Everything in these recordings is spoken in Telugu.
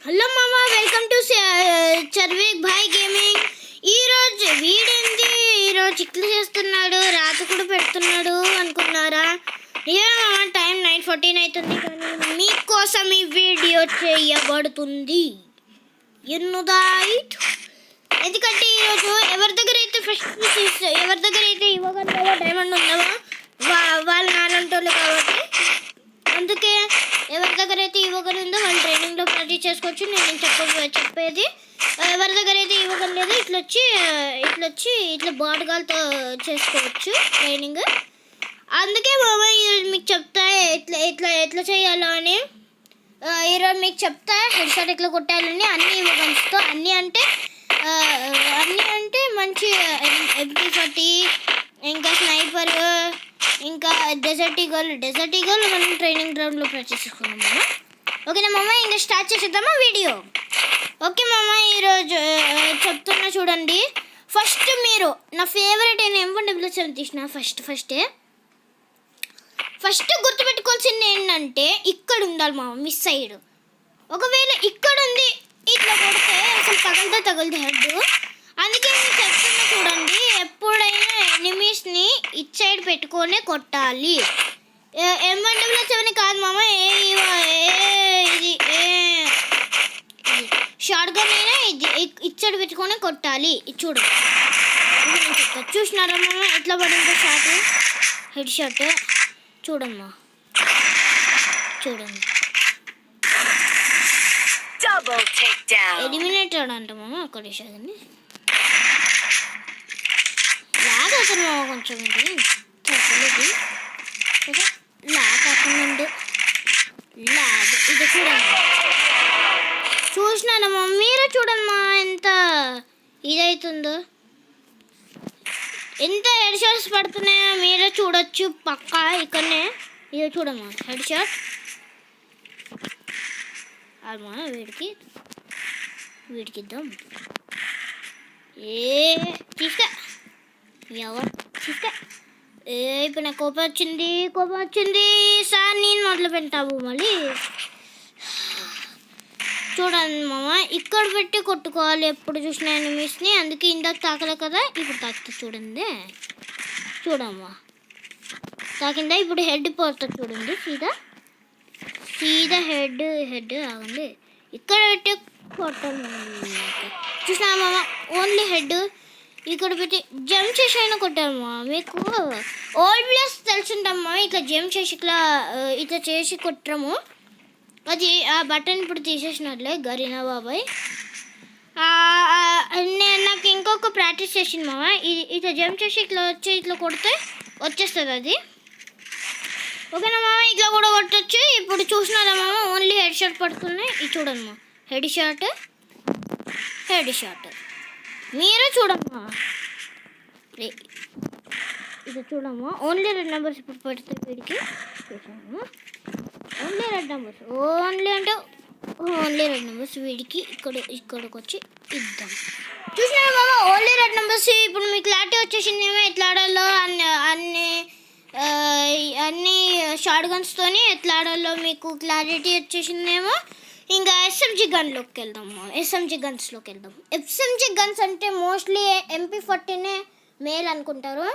హలో మామ, వెల్కమ్ టు చర్వేక్ భాయ్ గేమింగ్. ఈరోజు వీడేంటి ఈరోజు ఇట్లా చేస్తున్నాడు, రాత కూడా పెడుతున్నాడు అనుకున్నారా? మామ టైం 9:14 అవుతుంది, కానీ మీకోసం ఈ వీడియో చేయబడుతుంది. ఎందుకంటే ఈరోజు ఎవరి దగ్గర అయితే ఎవరి దగ్గర అయితే ఇవ్వగలవో డైమండ్ ఉందామో వాళ్ళు నాలంటోళ్ళు కాబట్టి, అందుకే ఎవరి దగ్గర అయితే ఇవ్వగలిందో వాళ్ళు ట్రైనింగ్లో ప్రాక్టీస్ చేసుకోవచ్చు. నేను చెప్పేది ఎవరి దగ్గర అయితే ఇవ్వగలేదు ఇట్లా బాటగాలతో చేసుకోవచ్చు ట్రైనింగ్. అందుకే మీకు చెప్తా ఎట్లా చేయాలో అని. ఈరోజు మీకు చెప్తా హెడ్ షాట్ ఎట్లా కొట్టాలని. అన్నీ ఇవ్వగలుగుతో అన్నీ అంటే మంచి MP40, ఇంకా స్నైపర్, ఇంకా డెజర్ట్ ఈగల్ మనం ట్రైనింగ్ గ్రౌండ్లో ప్రాక్టీస్ చేసుకున్నాం మామ. ఓకేనా మామ, ఇంకా స్టార్ట్ చేసేద్దామా వీడియో? ఓకే మామ, ఈరోజు చెప్తున్నా చూడండి. ఫస్ట్ మీరు నా ఫేవరెట్ అయిన M1W7 తీసిన ఫస్ట్ గుర్తుపెట్టుకోవాల్సింది ఏంటంటే ఇక్కడ ఉండాలి మామ, మిస్ సైడ్. ఒకవేళ ఇక్కడ ఉంది ఇట్లా కొడితే అసలు తగులుతుంది హెడ్. అందుకే నేను చెప్తున్నా చూడండి, ఎప్పుడైనా ఎనిమీస్ని ఇట్ సైడ్ పెట్టుకొని కొట్టాలి. M1W7 కాదు మామ, ఇది షార్ట్ గన్ అయినా ఇట్ సైడ్ పెట్టుకొని కొట్టాలి. ఇది చూడు, చూసినారా మామ ఎట్లా పడిందో షాట్, హెడ్ షాట్ చూడండి. ఎలిమినేటెడ్ అంట మామ. అక్కడ షాట్ని లాగ్ అవుతుంది మామ, కొంచెం చెప్పలేదు లాగ్ కాకుండా లాగ్. ఇది చూడండి, చూసినానమ్మా, మీరే చూడమ్మా ఎంత ఇదవుతుందో, ఎంత హెడ్ షాట్స్ పడుతున్నాయో మీరే చూడొచ్చు పక్కా. ఇక్కడనే ఇది చూడమ్మా, హెడ్ షాట్ అమ్మా. వీడికి ఇద్దాం. తీసుకో ఇప్పుడు నాకు కోపం వచ్చింది సార్, నేను మొదలు పెట్టాము. మళ్ళీ చూడండి మామ, ఇక్కడ పెట్టి కొట్టుకోవాలి ఎప్పుడు చూసిన ఎనిమీస్ని. అందుకే ఇందాక తాకలే కదా, ఇప్పుడు తాకుతా. చూడమ్మా తాకిందా, ఇప్పుడు హెడ్ పోతుంది చూడండి. సీదా హెడ్ ఆగండి, ఇక్కడ పెట్టి కొట్టాలి. చూసినా మామ, ఓన్లీ హెడ్ ఇక్కడ పెట్టి జంప్ చేసి అయినా కొట్టామా. మీకు ఓల్డ్ ప్లేస్ తెలుసుంటామా, ఇట్లా జంప్ చేసి ఇట్లా చేసి కొట్టము. అది ఆ బటన్ ఇప్పుడు తీసేసినట్లే గరీనా బాబాయ్. నేను నాకు ఇంకొక ప్రాక్టీస్ చేసింది మామ, ఇట్లా జంప్ చేసి ఇట్లా కొడితే వచ్చేస్తుంది అది. ఓకేనా మామ, ఇట్లా కూడా కొట్టచ్చు. ఇప్పుడు చూసినారా మామ, ఓన్లీ హెడ్ షాట్ పడుతున్నాయి. ఇది చూడమ్మా, హెడ్ షాట్ మీరే చూడమ్మా. ఇది చూడమ్మా, ఓన్లీ 2 నెంబర్స్ ఇప్పుడు పెడితే వీడికి చూసాము. ఓన్లీ 2 నెంబర్స్, ఓన్లీ 2 నెంబర్స్ వీడికి ఇక్కడికి వచ్చి ఇద్దాం. చూసినా మామ, ఓన్లీ 2 నెంబర్స్. ఇప్పుడు మీకు క్లారిటీ వచ్చేసిందేమో ఎట్లా ఆడాలో. అన్ని షార్ట్ గన్స్తోని ఎట్లా ఆడాలో మీకు క్లారిటీ వచ్చేసిందేమో. ఇంకా SMG గన్స్లోకి వెళ్దాం. SMG గన్స్ అంటే మోస్ట్లీ MP40 మేల్ అనుకుంటారు,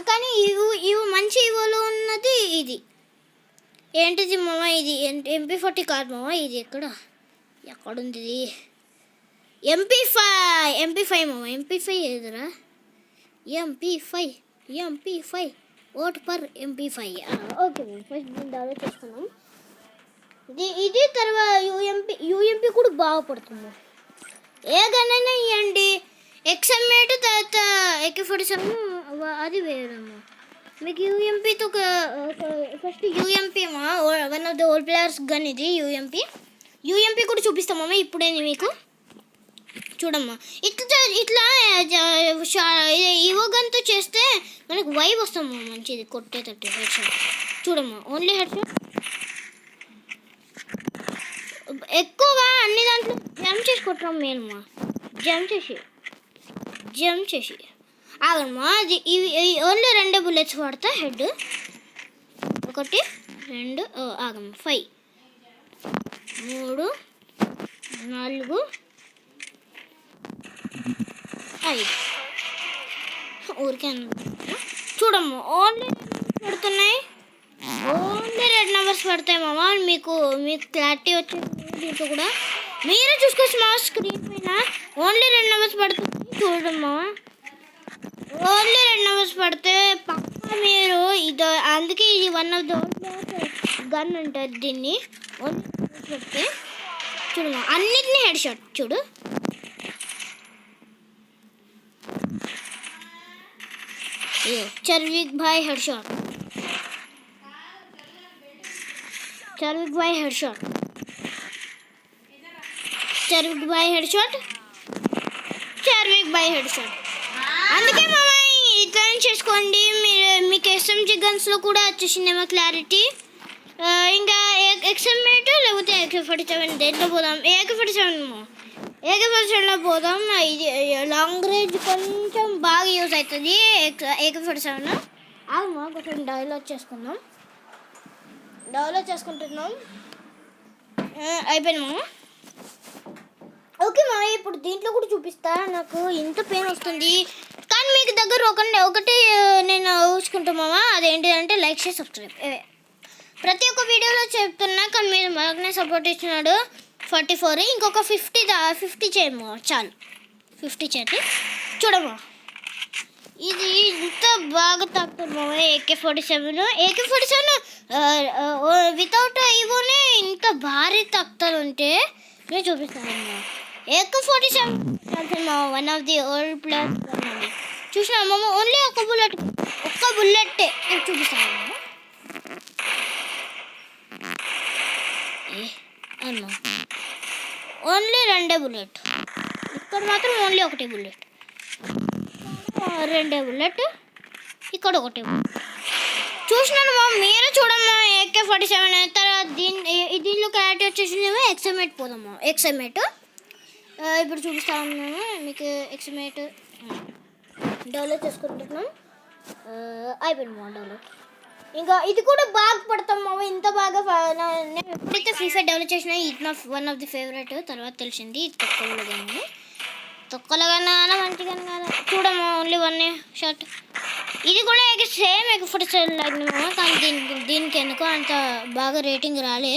కానీ ఇవి మంచి ఇవోలో ఉన్నది. ఇది ఏంటిది మామ, ఇది MP40 కాదు మామ. ఇది ఎక్కడుంది? MP5 మామ. MP5 ఏదిరా? MP5 vote per MP5. Okay మామ, ఫస్ట్ దీన్ని ఆలోచిస్తున్నాం. ఇది తర్వాత యూఎంపీ కూడా బాగా పడుతుంది. ఏ గన్నైనా ఇవ్వండి, XM8 తర్వాత AK-47 అది వేరమ్మా. మీకు యూఎంపీతో ఫస్ట్ యూఎంపీ మా one of the old players gun. ఇది యూఎంపీ కూడా చూపిస్తామమ్మా ఇప్పుడేంది మీకు. చూడమ్మా, ఇట్లా ఇవో గన్తో చేస్తే మనకు వైబ్ వస్తామమ్మా, మంచిది కొట్టేటట్టు హెడ్ షాట్. చూడమ్మా, ఓన్లీ హెడ్ షాట్. ఎక్కువగా అన్ని దాంట్లో జంప్ చేసి కొట్టడం మేనమ్మా. జంప్ చేసి ఆగమ్మా. అది ఇవి ఓన్లీ 2 బుల్లెట్స్ వాడతా. హెడ్ 1 2 ఆగమ్మా. 5 3 4 5 ఊరికే చూడమ్మా ఓన్లీ పడుతున్నాయి, ఓన్లీ రెడ్ నెంబర్స్ పడతాయి మామ. మీకు క్లారిటీ వచ్చేది దీంట్లో కూడా మీరే చూసుకోవచ్చు మా స్క్రీన్ పైన. ఓన్లీ రెడ్ నెంబర్స్ పడుతుంది చూడమ్మా, ఓన్లీ రెడ్ నెంబర్స్ పడితే పక్కా మీరు ఇది. అందుకే ఇది వన్ ఆఫ్ ద గన్ ఉంటుంది. దీన్ని ఓన్లీ పెడితే చూడమ్మా అన్నిటినీ హెడ్ షాట్ చూడు. చర్విక్ భాయ్ హెడ్ షాట్, చర్విక్ భాయ్ హెడ్ షాట్, చర్విక్ భాయ్ హెడ్ షాట్, చర్విక్ భాయ్ హెడ్ షాట్. అందుకే మామ ఇట్లా చేసుకోండి. మీకు ఎస్ఎంజీ గన్స్లో కూడా వచ్చేసిందేమో క్లారిటీ. ఇంకా ఎక్స్ఎంఏట్ లేకపోతే AK-47 దేంట్లో పోదాం? AK-47లో పోదాం. ఇది లాంగ్ రేంజ్ కొంచెం బాగా యూజ్ అవుతుంది AK-47. అవును కొంచెం డెవలప్ చేసుకుంటున్నాం. అయిపోయింది మామ. ఓకే మా ఇప్పుడు దీంట్లో కూడా చూపిస్తా. నాకు ఇంత పెయిన్ వస్తుంది కానీ మీకు దగ్గర ఒకటి నేను ఊహించుకుంటాం మామ. అదేంటిదంటే లైక్ షేర్ సబ్స్క్రైబ్. ప్రతి ఒక్క వీడియోలో చెప్తున్నా కానీ మీరు బాగానే సపోర్ట్ ఇచ్చినాడు. 44 ఇంకొక 50 చేయము చాలు. 50 చేతి చూడమ్మా. ఇది ఇంత బాగా తాకుతుంది మామ AK-47 వితౌట్ ఇవోనే ఇంత భారీ తాకుతారు అంటే నేను చూపిస్తాను. AK-47 one of the old place చూసినా మామ. ఓన్లీ ఒక్క బుల్లెట్ నేను చూపిస్తాను అమ్మా. ఓన్లీ 2 బుల్లెట్, ఇక్కడ మాత్రం ఓన్లీ 1 బుల్లెట్, 2 బుల్లెట్, ఇక్కడ 1 బుల్లెట్. చూసినాను మా మీరే చూడమ్మా. AK-47 తర్వాత దీనిలో క్లారిటీ వచ్చేసిందేమో. ఎక్స్ఎంఏట్ పోదామా. ఎక్స్ఎంఏట్ ఇప్పుడు చూపిస్తా ఉన్నాను మీకు. ఎక్స్ఎంఏట్ డెవలప్ చేసుకుంటున్నాం. అయిపోయింది మా డెవలప్. ఇంకా ఇది కూడా బాగా పడతాం మామ. ఇంత బాగా నేను ఎప్పుడైతే ఫ్రీ ఫైర్ డెవలప్ చేసినా ఇది నా వన్ ఆఫ్ ది ఫేవరెట్. తర్వాత తెలిసింది తొక్కలుగానే మంచిగా కాదు చూడమ్మా. Only 1 shot. ఇది కూడా సేమ్ AK-47 లాగా మామ. కానీ దీనికి ఎందుకో అంత బాగా రేటింగ్ రాలే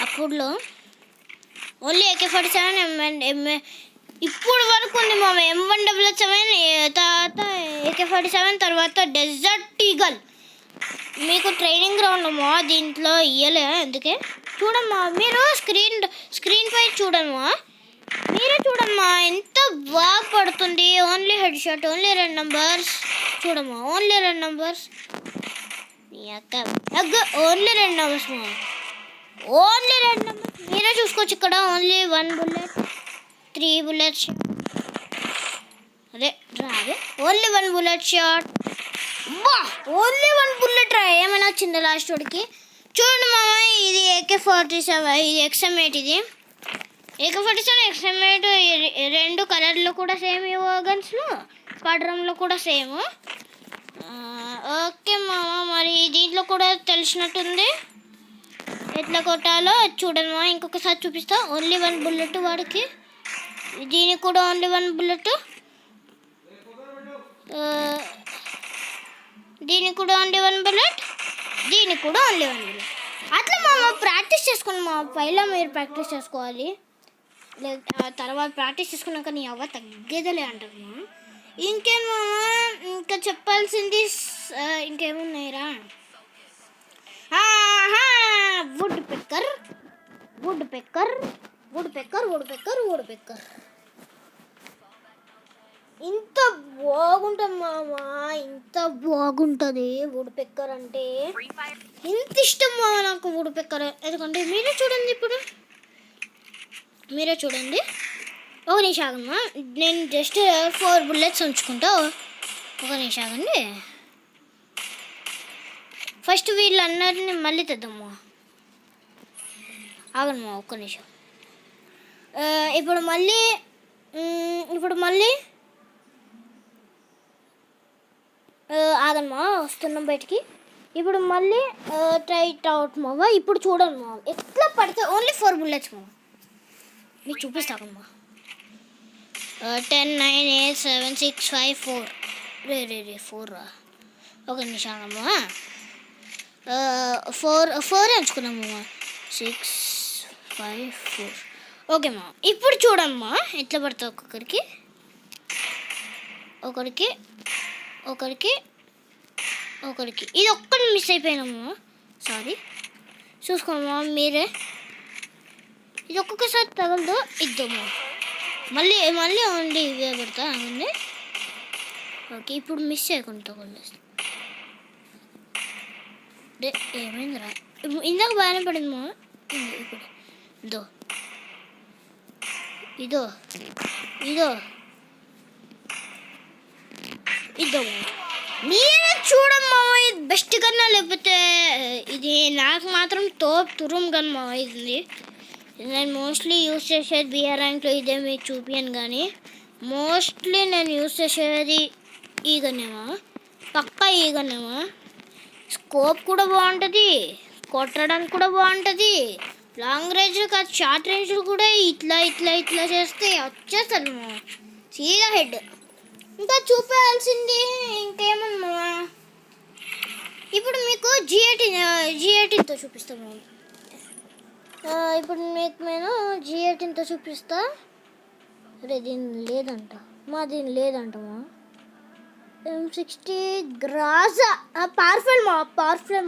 అప్పుడులో. ఓన్లీ AK-47 ఇప్పుడు వరకు ఉంది మామ. M177 తర్వాత AK-47 తర్వాత డెజర్ట్ ఈగల్. మీకు ట్రైనింగ్ గ్రౌండ్ అమ్మా దీంట్లో ఇయ్యలే. అందుకే చూడమ్మా మీరు స్క్రీన్ పై చూడమ్మా. మీరే చూడమ్మా ఎంత బాగా పడుతుంది. Only head shot, only 2 numbers చూడమ్మా. ఓన్లీ 2 నెంబర్స్ ఓన్లీ 2 నెంబర్స్ మా. ఓన్లీ 2 నెంబర్స్ మీరే చూసుకోవచ్చు ఇక్కడ. Only 1 bullet, 3 bullets. అదే రాదే. Only 1 bullet shot. Only 1 bullet రా. ఏమైనా వచ్చిందా లాస్ట్ వాడికి? చూడండి మామ. ఇది AK-47, ఇది ఎక్స్ఎంఏట్. ఇది AK-47 ఎక్స్ఎంఏట్ 2 కలర్లో కూడా సేమ్. గన్స్లో పడరంలో కూడా సేమ్. ఓకే మామ. మరి దీంట్లో కూడా తెలిసినట్టుంది ఎట్లా కొట్టాలో. చూడండి మామ ఇంకొకసారి చూపిస్తా. ఓన్లీ 1 బుల్లెట్ వాడికి. దీనికి కూడా ఓన్లీ 1 బుల్లెట్, దీనికి కూడా ఓన్లీ 1 బుల్లెట్, దీనికి కూడా ఓన్లీ 1 బుల్లెట్. అట్లా మామ ప్రాక్టీస్ చేసుకోండి మా. పైలా మీరు ప్రాక్టీస్ చేసుకోవాలి. తర్వాత ప్రాక్టీస్ చేసుకున్నాక నీ అవ్వ తగ్గేదలే అంటారు మా. ఇంకేం మామ ఇంకా చెప్పాల్సింది ఇంకేమున్నాయిరా? వుడ్ పెక్కర్ ఇంత బాగుంటుంది మామ. ఇంత బాగుంటుంది వుడ్ పెక్కర్ అంటే. ఇంత ఇష్టం మామ నాకు వుడ్ పెక్కర్. ఎందుకంటే మీరే చూడండి. ఇప్పుడు మీరే చూడండి. ఒక నిమిషం ఆగమ్మా. నేను జస్ట్ 4 బుల్లెట్స్ ఉంచుకుంటా. ఒక నిమిషం ఆగండి. ఫస్ట్ వీళ్ళందరినీ మళ్ళీ తెద్దాము. ఆగమ్మా ఒక్క నిమిషం. ఇప్పుడు మళ్ళీ ఆగమ్మా వస్తున్నాం బయటికి. ఇప్పుడు మళ్ళీ ట్రై అవుట్ మావా. ఇప్పుడు చూడండి మావ ఎట్లా పడితే. ఓన్లీ 4 బుల్లెట్స్ మావ. మీకు చూపిస్తాకమ్మా. 10, 9, 8, 7, 6, 5, 4 రే 4 రా. ఒక నిమిషాలమ్మా. 4 ఎంచుకున్నామమ్మా. 6, 5, 4 ఓకేమ్మా. ఇప్పుడు చూడమ్మా ఎట్లా పడుతుంది ఒకరికి ఇది ఒక్కటి మిస్ అయిపోయినాము. సారీ చూసుకోమ్మా మీరే. ఇది ఒక్కొక్కసారి తగలదు ఇద్దాము. మళ్ళీ ఓన్లీ ఇవే పెడతా అండి. ఓకే ఇప్పుడు మిస్ చేయకుండా తగలేస్తాం. ఏమైందిరా? ఇందాక బాగానే పడిందమ్మా. ఇప్పుడు ఇదో మీరే చూడమ్మా. ఇది బెస్ట్ కన్నా లేకపోతే ఇది నాకు మాత్రం తురుం కన్నా ఇది. నేను మోస్ట్లీ యూస్ చేసేది బిఆర్ ర్యాంక్లో ఇదే, మీకు చూపించాను. కానీ మోస్ట్లీ నేను యూస్ చేసేది ఈగనేమా, పక్కా ఈగనేమా. స్కోప్ కూడా బాగుంటుంది, కొట్టడానికి కూడా బాగుంటుంది. లాంగ్ రేంజ్ కాదు షార్ట్ రేంజ్ కూడా ఇట్లా చేస్తే వచ్చేస్తాను సీదా హెడ్. ఇంకా చూపించాల్సింది ఇంకేమన్నా. ఇప్పుడు మీకు G18తో చూపిస్తాము. ఇప్పుడు మీకు నేను G18తో చూపిస్తా. అరే దీని లేదంటమా. M60 గ్రాజా పవర్ఫుల్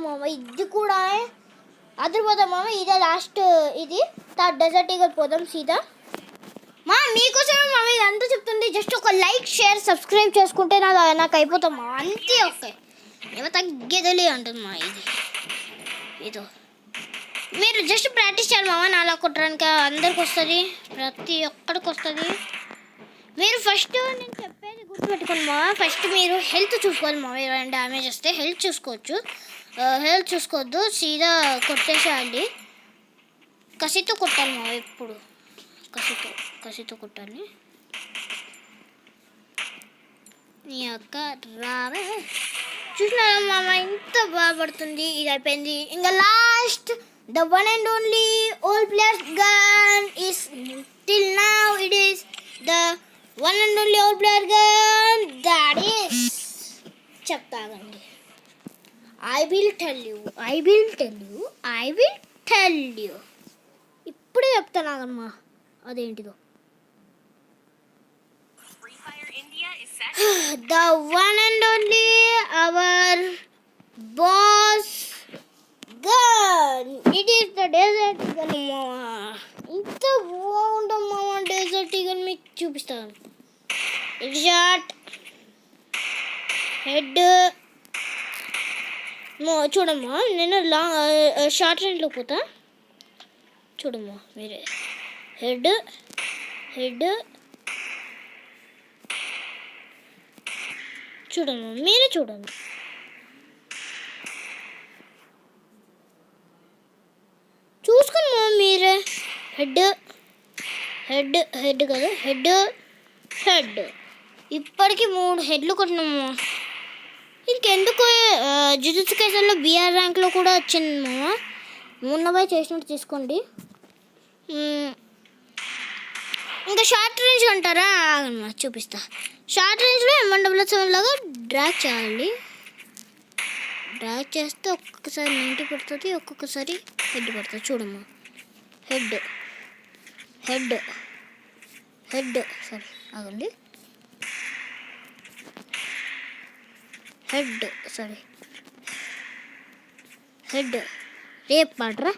మామ. ఇది కూడా అదిరిపోదాం మామ. ఇదే లాస్ట్. ఇది డెజర్ట్ ఈగల్ పోదాం సీదా. మీకోసమే మామ ఇదంతా చెప్తుంది. జస్ట్ ఒక లైక్, షేర్, సబ్స్క్రైబ్ చేసుకుంటే నాకు అయిపోతామా. అంతే. ఓకే ఏమో తగ్గేదలే అంటుంది మా. ఇదో మీరు జస్ట్ ప్రాక్టీస్ చేయాలి మామ. నాలా కొట్టడానికి అందరికి వస్తుంది, ప్రతి ఒక్కడికి వస్తుంది. మీరు ఫస్ట్ నేను చెప్పేది గుర్తుపెట్టుకోండి మామ. ఫస్ట్ మీరు హెల్త్ చూసుకోవాలి మామ. ఏమైనా డ్యామేజ్ వస్తే హెల్త్ చూసుకోవచ్చు. హెల్త్ చూసుకోవద్దు, సీదా కొట్టేసేయండి. కసితో కొట్టాలి మామ. ఎప్పుడు కసితో కొట్టాలి. నీ అక్క రావే. చూసినారా మామ ఇంత బాగా పడుతుంది. ఇది అయిపోయింది. ఇంకా last the one and only all players gun is till now it is the one and only all player gun that is చెప్తాగండి. I will tell you ఇప్పుడే చెప్తానాగమ్మా అదేంటిదో. The one and only our boss gun. It is the desert eagle mama. ఇంత బాగుంటుంది మామ డెజర్ట్ ఈగల్. మీకు చూపిస్తాను. షార్ట్ హెడ్ చూడమ్మా. నేను షార్ట్ రేంజ్లో పోతా. చూడమ్మా మీరే. హెడ్ చూడమ్మా మీరే చూడండి. చూసుకోండి మా మీరే. హెడ్ కదా. హెడ్ ఇప్పటికి 3 హెడ్లు కొట్టినాము. ఇంకెందుకు జుజుత్సు కైసెన్లో బిఆర్ ర్యాంక్లో కూడా వచ్చింది మామ. మొన్నబాయ్ చేసినట్టు తీసుకోండి. ఇంకా షార్ట్ రేంజ్ అంటారా చూపిస్తా. షార్ట్ రేంజ్లో M177 లాగా డ్రాగ్ చేయాలి. డ్రాగ్ చేస్తే ఒక్కొక్కసారి 90 పడుతుంది, ఒక్కొక్కసారి హెడ్ పడుతుంది. చూడమ్మా హెడ్ సారీ ఆగండి. హెడ్ రేపు పాడరా.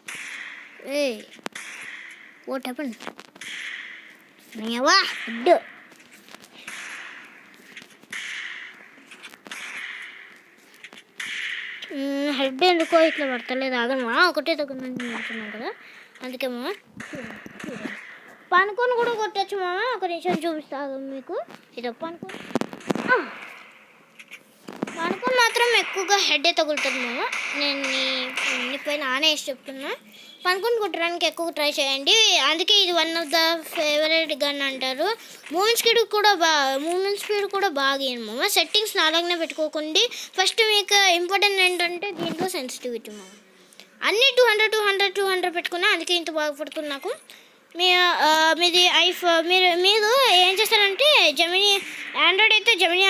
What happen Neeva. హెడ్ ఎందుకో ఇట్లా పడతలేదు. ఆగమ్మా ఒకటే తగ్గుందని అంటున్నాం కదా, అందుకేమో పనుకొని కూడా కొట్టచ్చు మామ. ఒక నిమిషం చూపిస్తా మీకు. ఇది పనుకొని మాత్రం ఎక్కువగా హెడ్ తగులుతుంది మామ. నేను నీ పైన ఆనేసి చెప్తున్నా. పనుకొని కొట్టడానికి ఎక్కువ ట్రై చేయండి. అందుకే ఇది one of the favourite gun అంటారు. మూమెంట్ స్పీడ్ కూడా బాగా మామ. సెట్టింగ్స్ నాలాగనే పెట్టుకోకండి. ఫస్ట్ మీకు ఇంపార్టెంట్ ఏంటంటే దీంట్లో సెన్సిటివిటీ మామ. అన్నీ 200 పెట్టుకున్నా, అందుకే ఇంత బాగా పడుతుంది నాకు. మీ మీది మీరు ఏం చేస్తారంటే జెమినీ ఆండ్రాయిడ్ అయితే జెమినీ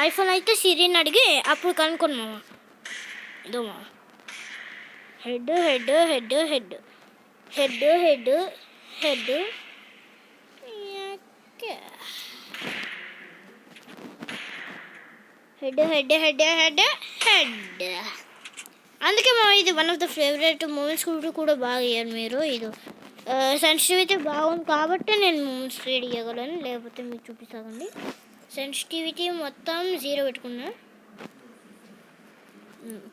ఐఫోన్ అయితే సిరిని అడిగి అప్పుడు కనుక్కోండి మామ. ఇదో మామ head head head head head head head head head head head head. అందుకే మా ఇది one of the favourite movies కూడా బాగా ఇయ్యారు మీరు. ఇది సెన్సిటివిటీ బాగుంది కాబట్టి నేను మూవీస్ రీడ్ చేయగలను, లేకపోతే మీకు చూపిస్తానండి. సెన్సిటివిటీ మొత్తం 0 పెట్టుకున్నా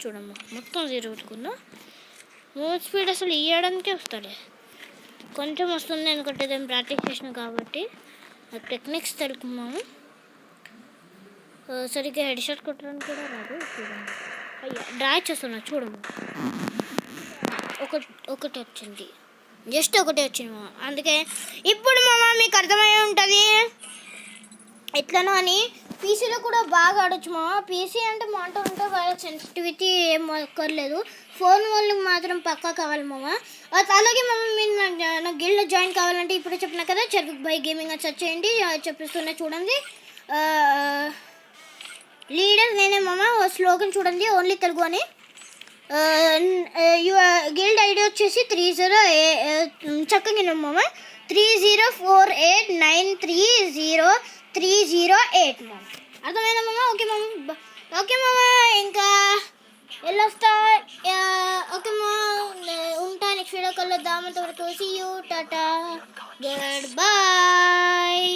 చూడమ్మా, మొత్తం 0 పెట్టుకున్నా. మూవ్ స్పీడ్ అసలు ఇవ్వడానికే వస్తాడు, కొంచెం వస్తుంది ఎందుకంటే నేను ప్రాక్టీస్ చేసిన కాబట్టి టెక్నిక్స్ తెలుసుకున్నాము. సరిగ్గా హెడ్ షాట్ కొట్టడానికి కూడా రాదు. చూడండి అయ్యా డ్రా చేస్తున్నా చూడము, ఒకటి వచ్చింది, జస్ట్ ఒకటే వచ్చింది మామ. అందుకే ఇప్పుడు మామ మీకు అర్థమై ఉంటుంది ఎట్లనో అని. పీసీలో కూడా బాగా ఆడొచ్చు మామ. పీసీ అంటే మాంటో ఉంటే బాగా సెన్సిటివిటీ ఏం అక్కర్లేదు, ఫోన్ వాళ్ళకి మాత్రం పక్కా కావాలి మామ. అలాగే మామ మీరు నా గిల్డ్లో జాయిన్ కావాలంటే ఇప్పుడే చెప్పినా కదా, చెర్విక్ బై గేమింగ్ అని సెర్చ్ చేయండి, చెప్పిస్తున్నా చూడండి. లీడర్ నేనే మామ. స్లోగన్ చూడండి ఓన్లీ తెలుగు అని. గిల్డ్ ఐడి వచ్చేసి 30 చక్కగా మామ 3048930308 మామ. అర్థమైందా మామ? ఓకే మామ, ఓకే మామ. ఇంకా వెళ్ళొస్తా. ఓకే మామ, ఉంటా. నెక్స్ట్ వీడియో కలుద్దాం. అంతవరకు సీ యూ, టాటా, గుడ్ బాయ్.